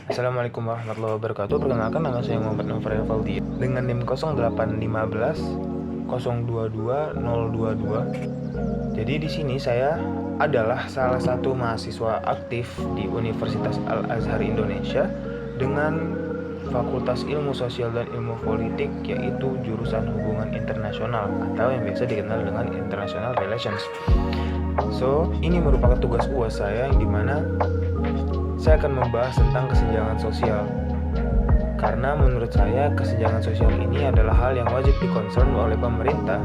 Assalamualaikum warahmatullahi wabarakatuh. Perkenalkan, nama saya Muhammad Novel Valdi dengan NIM 0815 022 022. Jadi di sini saya adalah salah satu mahasiswa aktif di Universitas Al-Azhar Indonesia dengan Fakultas Ilmu Sosial dan Ilmu Politik, yaitu jurusan Hubungan Internasional atau yang biasa dikenal dengan International Relations. So, ini merupakan tugas UAS saya yang dimana saya akan membahas tentang kesenjangan sosial. Karena menurut saya kesenjangan sosial ini adalah hal yang wajib dikonsen oleh pemerintah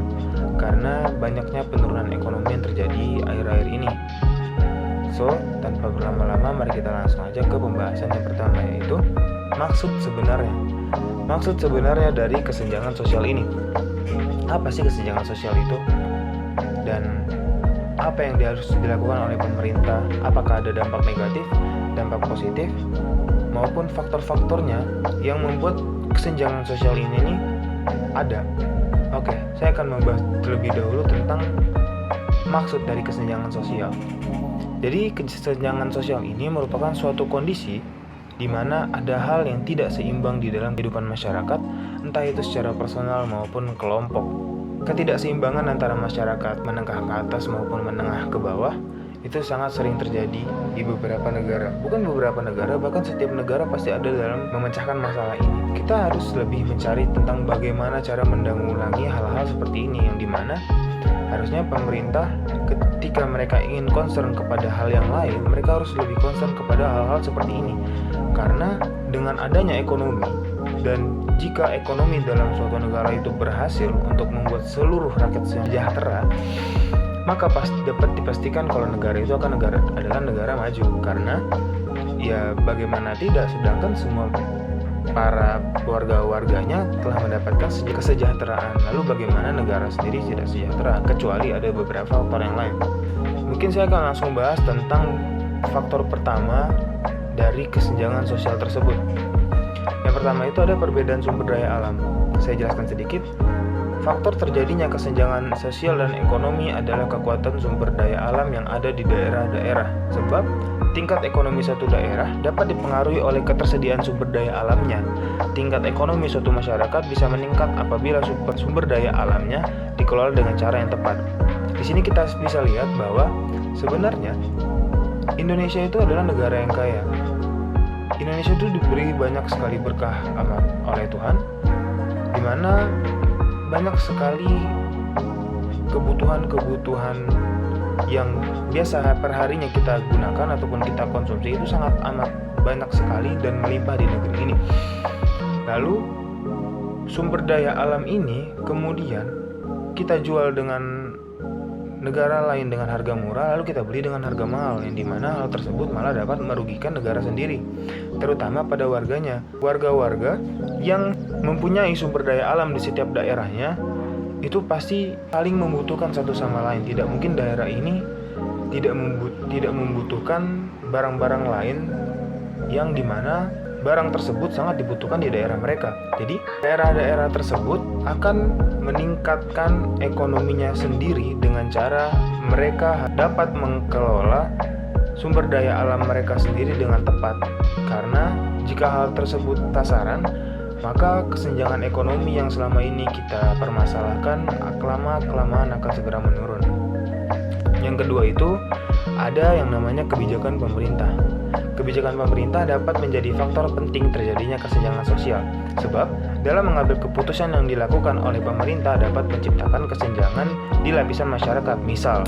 karena banyaknya penurunan ekonomi yang terjadi akhir-akhir ini. So, tanpa berlama-lama mari kita langsung aja ke pembahasan yang pertama, yaitu maksud sebenarnya dari kesenjangan sosial ini. Apa sih kesenjangan sosial itu? Dan apa yang harus dilakukan oleh pemerintah? Apakah ada dampak negatif, dampak positif, maupun faktor-faktornya yang membuat kesenjangan sosial ini ada? Oke, saya akan membahas terlebih dahulu tentang maksud dari kesenjangan sosial. Jadi, kesenjangan sosial ini merupakan suatu kondisi di mana ada hal yang tidak seimbang di dalam kehidupan masyarakat, entah itu secara personal maupun kelompok. Ketidakseimbangan antara masyarakat menengah ke atas maupun menengah ke bawah itu sangat sering terjadi di beberapa negara. Bukan beberapa negara, bahkan setiap negara pasti ada dalam memecahkan masalah ini. Kita harus lebih mencari tentang bagaimana cara menanggulangi hal-hal seperti ini, yang dimana harusnya pemerintah ketika mereka ingin concern kepada hal yang lain, mereka harus lebih concern kepada hal-hal seperti ini. Karena dengan adanya ekonomi, dan jika ekonomi dalam suatu negara itu berhasil untuk membuat seluruh rakyat sejahtera, maka dapat dipastikan kalau negara itu adalah negara maju. Karena ya bagaimana tidak, sedangkan semua para warga-warganya telah mendapatkan kesejahteraan, lalu bagaimana negara sendiri tidak sejahtera, kecuali ada beberapa faktor yang lain. Mungkin saya akan langsung bahas tentang faktor pertama dari kesenjangan sosial tersebut. Yang pertama itu ada perbedaan sumber daya alam. Saya jelaskan sedikit. Faktor terjadinya kesenjangan sosial dan ekonomi adalah kekuatan sumber daya alam yang ada di daerah-daerah. Sebab tingkat ekonomi suatu daerah dapat dipengaruhi oleh ketersediaan sumber daya alamnya. Tingkat ekonomi suatu masyarakat bisa meningkat apabila sumber daya alamnya dikelola dengan cara yang tepat. Di sini kita bisa lihat bahwa sebenarnya Indonesia itu adalah negara yang kaya. Indonesia itu diberi banyak sekali berkah amat oleh Tuhan, di mana banyak sekali kebutuhan yang biasa perharinya kita gunakan ataupun kita konsumsi itu sangat amat banyak sekali dan melimpah di negeri ini. Lalu sumber daya alam ini kemudian kita jual dengan negara lain dengan harga murah, lalu kita beli dengan harga mahal, yang dimana hal tersebut malah dapat merugikan negara sendiri, terutama pada warganya. Warga-warga yang mempunyai sumber daya alam di setiap daerahnya itu pasti saling membutuhkan satu sama lain. Tidak mungkin daerah ini tidak membutuhkan barang-barang lain yang dimana barang tersebut sangat dibutuhkan di daerah mereka. Jadi daerah-daerah tersebut akan meningkatkan ekonominya sendiri dengan cara mereka dapat mengelola sumber daya alam mereka sendiri dengan tepat. Karena jika hal tersebut tasaran, maka kesenjangan ekonomi yang selama ini kita permasalahkan lama-kelamaan akan segera menurun. Yang kedua itu ada yang namanya kebijakan pemerintah. Kebijakan pemerintah dapat menjadi faktor penting terjadinya kesenjangan sosial. Sebab dalam mengambil keputusan yang dilakukan oleh pemerintah dapat menciptakan kesenjangan di lapisan masyarakat. Misal,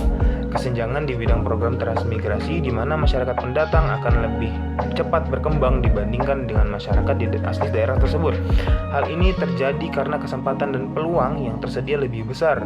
kesenjangan di bidang program transmigrasi, di mana masyarakat pendatang akan lebih cepat berkembang dibandingkan dengan masyarakat di asli daerah tersebut. Hal ini terjadi karena kesempatan dan peluang yang tersedia lebih besar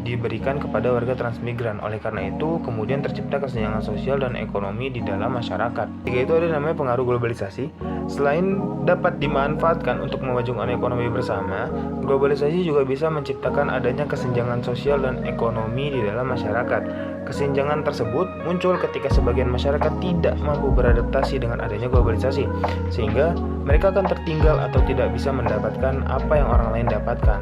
diberikan kepada warga transmigran. Oleh karena itu, kemudian tercipta kesenjangan sosial dan ekonomi di dalam masyarakat. Jika itu ada namanya pengaruh globalisasi. Selain dapat dimanfaatkan untuk memajukan ekonomi bersama, globalisasi juga bisa menciptakan adanya kesenjangan sosial dan ekonomi di dalam masyarakat. Kesenjangan tersebut muncul ketika sebagian masyarakat tidak mampu beradaptasi dengan adanya globalisasi, sehingga mereka akan tertinggal atau tidak bisa mendapatkan apa yang orang lain dapatkan.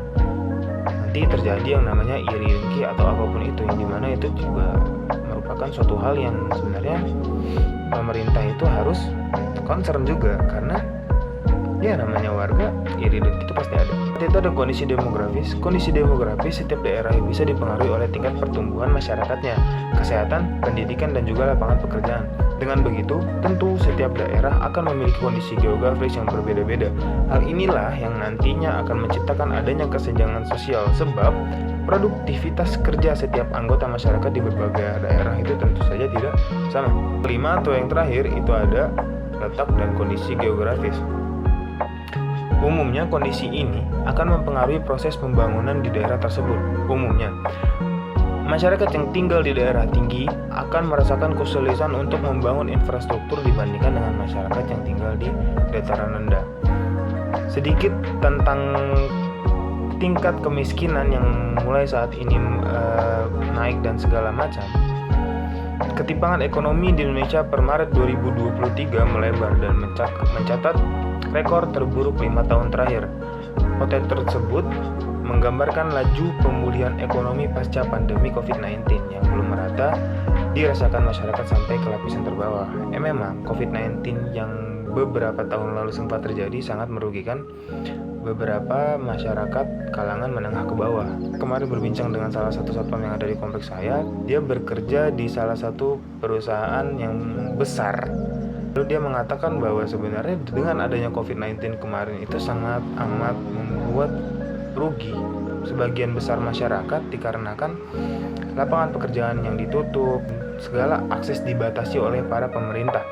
Nanti terjadi yang namanya iri dengki atau apapun itu, yang dimana itu juga merupakan suatu hal yang sebenarnya pemerintah itu harus concern juga, karena ya namanya warga, iri dengki itu pasti ada. Itu ada kondisi demografis. Kondisi demografis setiap daerah bisa dipengaruhi oleh tingkat pertumbuhan masyarakatnya, kesehatan, pendidikan, dan juga lapangan pekerjaan. Dengan begitu, tentu setiap daerah akan memiliki kondisi geografis yang berbeda-beda. Hal inilah yang nantinya akan menciptakan adanya kesenjangan sosial, sebab produktivitas kerja setiap anggota masyarakat di berbagai daerah itu tentu saja tidak sama. Kelima atau yang terakhir itu ada letak dan kondisi geografis. Umumnya kondisi ini akan mempengaruhi proses pembangunan di daerah tersebut. Umumnya, masyarakat yang tinggal di daerah tinggi akan merasakan kesulitan untuk membangun infrastruktur dibandingkan dengan masyarakat yang tinggal di dataran rendah. Sedikit tentang tingkat kemiskinan yang mulai saat ini naik dan segala macam. Ketimpangan ekonomi di Indonesia per Maret 2023 melebar dan mencatat rekor terburuk 5 tahun terakhir. Potensi tersebut menggambarkan laju pemulihan ekonomi pasca pandemi COVID-19 yang belum merata dirasakan masyarakat sampai ke lapisan terbawah. Memang COVID-19 yang beberapa tahun lalu sempat terjadi sangat merugikan beberapa masyarakat kalangan menengah ke bawah. Kemarin berbincang dengan salah satu satpam yang ada di kompleks saya. Dia bekerja di salah satu perusahaan yang besar. Lalu dia mengatakan bahwa sebenarnya dengan adanya COVID-19 kemarin itu sangat amat membuat rugi sebagian besar masyarakat, dikarenakan lapangan pekerjaan yang ditutup, segala akses dibatasi oleh para pemerintah.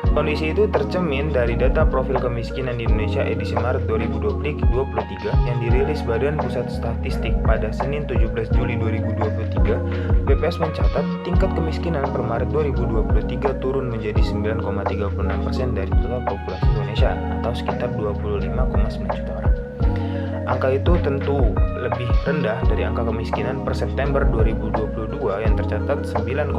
Kondisi itu tercermin dari data profil kemiskinan di Indonesia edisi Maret 2023 yang dirilis Badan Pusat Statistik pada Senin 17 Juli 2023. BPS mencatat tingkat kemiskinan per Maret 2023 turun menjadi 9,36% dari total populasi Indonesia atau sekitar 25,9 juta orang. Angka itu tentu lebih rendah dari angka kemiskinan per September 2022 yang tercatat 9,57%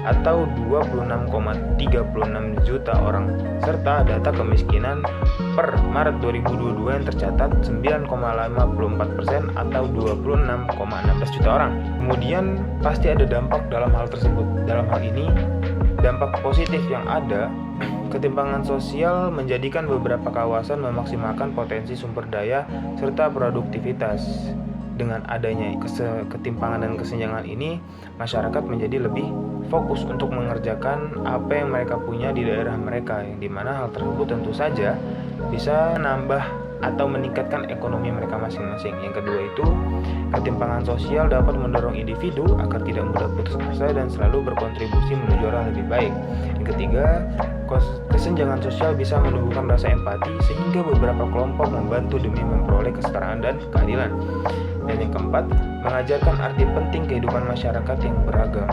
atau 26,36 juta orang, serta data kemiskinan per Maret 2022 yang tercatat 9,54% atau 26,16 juta orang. Kemudian pasti ada dampak dalam hal tersebut. Dalam hal ini, dampak positif yang ada, ketimpangan sosial menjadikan beberapa kawasan memaksimalkan potensi sumber daya serta produktivitas. Dengan adanya ketimpangan dan kesenjangan ini, masyarakat menjadi lebih fokus untuk mengerjakan apa yang mereka punya di daerah mereka, yang dimana hal tersebut tentu saja bisa menambah atau meningkatkan ekonomi mereka masing-masing. Yang kedua itu, ketimpangan sosial dapat mendorong individu agar tidak mudah putus asa dan selalu berkontribusi menuju arah lebih baik. Yang ketiga, kesenjangan sosial bisa menumbuhkan rasa empati sehingga beberapa kelompok membantu demi memperoleh kesetaraan dan keadilan. Dan yang keempat, mengajarkan arti penting kehidupan masyarakat yang beragam.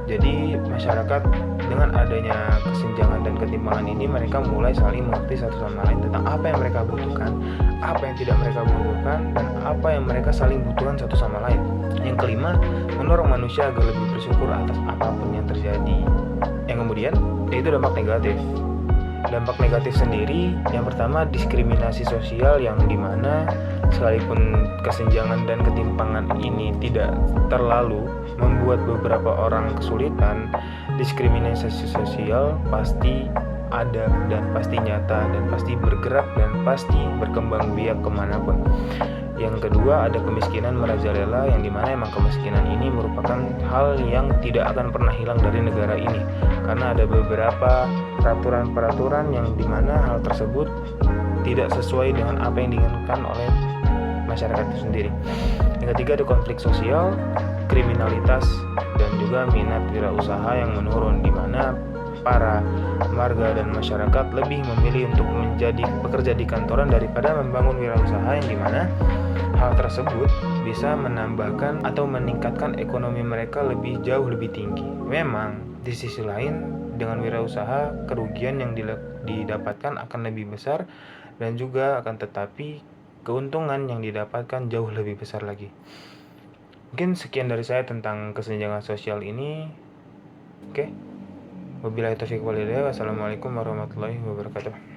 Jadi masyarakat dengan adanya kesenjangan dan ketimpangan ini, mereka mulai saling mengerti satu sama lain tentang apa yang mereka butuhkan, apa yang tidak mereka butuhkan, dan apa yang mereka saling butuhkan satu sama lain. Yang kelima, mendorong manusia agar lebih bersyukur atas apapun yang terjadi. Yang kemudian, yaitu dampak negatif. Dampak negatif sendiri, yang pertama diskriminasi sosial, yang dimana sekalipun kesenjangan dan ketimpangan ini tidak terlalu membuat beberapa orang kesulitan, diskriminasi sosial pasti ada dan pasti nyata dan pasti bergerak dan pasti berkembang biak kemanapun. Yang kedua, ada kemiskinan merajalela, yang dimana emang kemiskinan ini merupakan hal yang tidak akan pernah hilang dari negara ini, karena ada beberapa peraturan-peraturan yang dimana hal tersebut tidak sesuai dengan apa yang diinginkan oleh masyarakat itu sendiri. Yang ketiga, ada konflik sosial, kriminalitas, dan juga minat wirausaha yang menurun, di mana para warga dan masyarakat lebih memilih untuk menjadi pekerja di kantoran daripada membangun wirausaha, yang dimana hal tersebut bisa menambahkan atau meningkatkan ekonomi mereka lebih jauh lebih tinggi. Memang di sisi lain, dengan wirausaha kerugian yang didapatkan akan lebih besar, dan juga akan tetapi keuntungan yang didapatkan jauh lebih besar lagi. Mungkin sekian dari saya tentang kesenjangan sosial ini. Oke. Wabillahi taufiq wal hidayah. Wassalamualaikum warahmatullahi wabarakatuh.